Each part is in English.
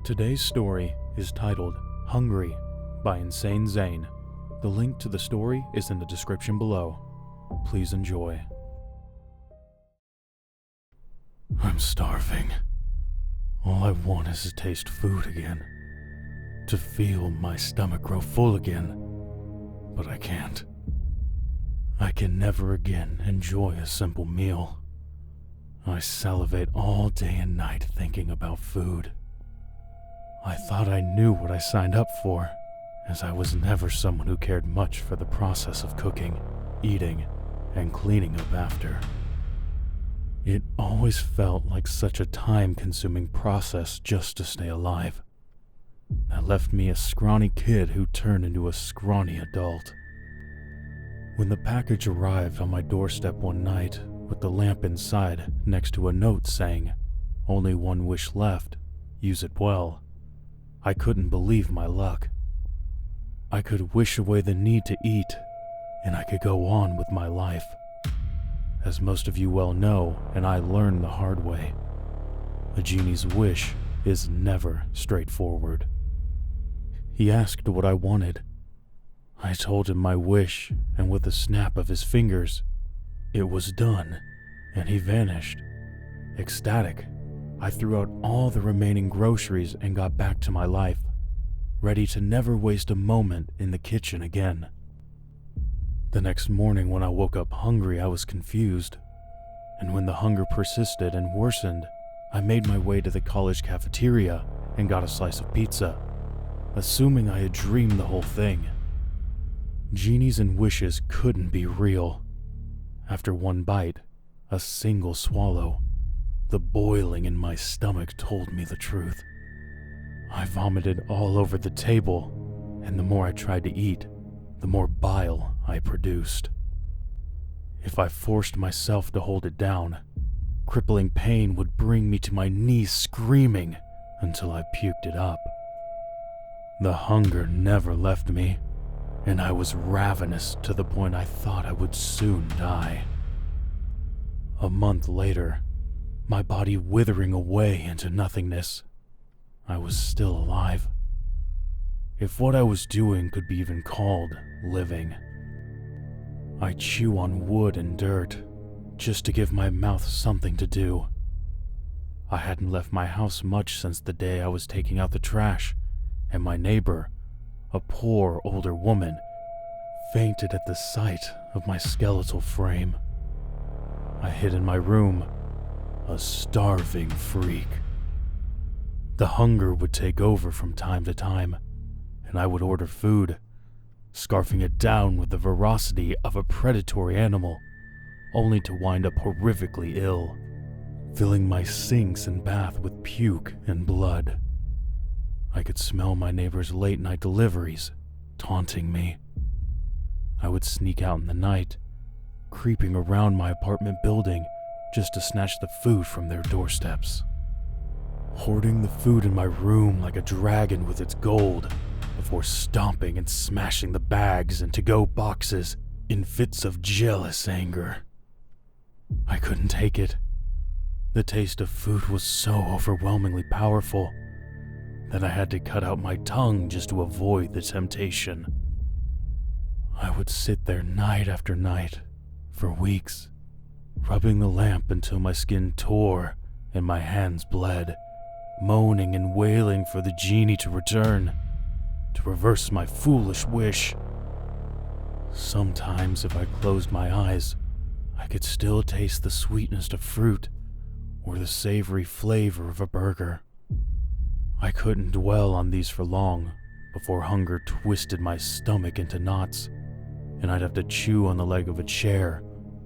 Today's story is titled Hungry by Insane Zane. The link to the story is in the description below. Please enjoy. I'm starving. All I want is to taste food again. To feel my stomach grow full again. But I can't. I can never again enjoy a simple meal. I salivate all day and night thinking about food. I thought I knew what I signed up for, as I was never someone who cared much for the process of cooking, eating, and cleaning up after. It always felt like such a time-consuming process just to stay alive. That left me a scrawny kid who turned into a scrawny adult. When the package arrived on my doorstep one night, with the lamp inside next to a note saying, "Only one wish left, use it well," I couldn't believe my luck. I could wish away the need to eat, and I could go on with my life. As most of you well know, and I learned the hard way, a genie's wish is never straightforward. He asked what I wanted. I told him my wish, and with a snap of his fingers, it was done, and he vanished. Ecstatic, I threw out all the remaining groceries and got back to my life, ready to never waste a moment in the kitchen again. The next morning when I woke up hungry, I was confused, and when the hunger persisted and worsened, I made my way to the college cafeteria and got a slice of pizza, assuming I had dreamed the whole thing. Genies and wishes couldn't be real. After one bite, a single swallow, the boiling in my stomach told me the truth. I vomited all over the table, and the more I tried to eat, the more bile I produced. If I forced myself to hold it down, crippling pain would bring me to my knees screaming until I puked it up. The hunger never left me, and I was ravenous to the point I thought I would soon die. A month later, my body withering away into nothingness, I was still alive. If what I was doing could be even called living. I chew on wood and dirt, just to give my mouth something to do. I hadn't left my house much since the day I was taking out the trash, and my neighbor, a poor older woman, fainted at the sight of my skeletal frame. I hid in my room, a starving freak. The hunger would take over from time to time, and I would order food, scarfing it down with the ferocity of a predatory animal, only to wind up horrifically ill, filling my sinks and bath with puke and blood. I could smell my neighbor's late-night deliveries, taunting me. I would sneak out in the night, creeping around my apartment building just to snatch the food from their doorsteps. Hoarding the food in my room like a dragon with its gold, before stomping and smashing the bags and to-go boxes in fits of jealous anger. I couldn't take it. The taste of food was so overwhelmingly powerful that I had to cut out my tongue just to avoid the temptation. I would sit there night after night, for weeks, rubbing the lamp until my skin tore and my hands bled, moaning and wailing for the genie to return, to reverse my foolish wish. Sometimes if I closed my eyes, I could still taste the sweetness of fruit or the savory flavor of a burger. I couldn't dwell on these for long before hunger twisted my stomach into knots, and I'd have to chew on the leg of a chair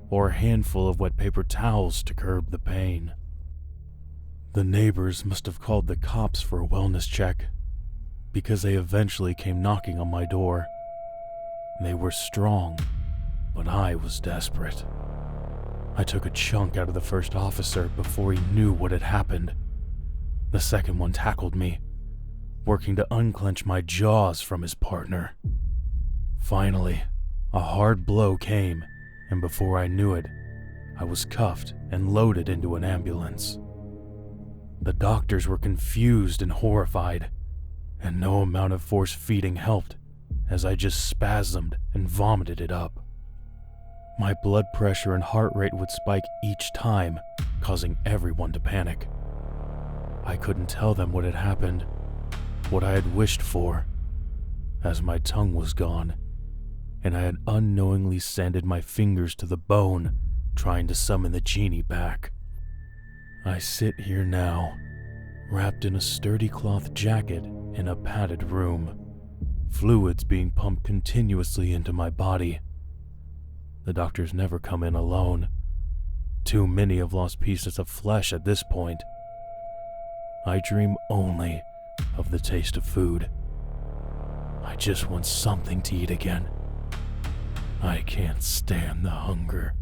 or a handful of wet paper towels to curb the pain. The neighbors must have called the cops for a wellness check, because they eventually came knocking on my door. They were strong, but I was desperate. I took a chunk out of the first officer before he knew what had happened. The second one tackled me, working to unclench my jaws from his partner. Finally, a hard blow came, and before I knew it, I was cuffed and loaded into an ambulance. The doctors were confused and horrified, and no amount of force feeding helped as I just spasmed and vomited it up. My blood pressure and heart rate would spike each time, causing everyone to panic. I couldn't tell them what had happened, what I had wished for, as my tongue was gone, and I had unknowingly sanded my fingers to the bone, trying to summon the genie back. I sit here now, wrapped in a sturdy cloth jacket in a padded room, fluids being pumped continuously into my body. The doctors never come in alone. Too many have lost pieces of flesh at this point. I dream only of the taste of food. I just want something to eat again. I can't stand the hunger.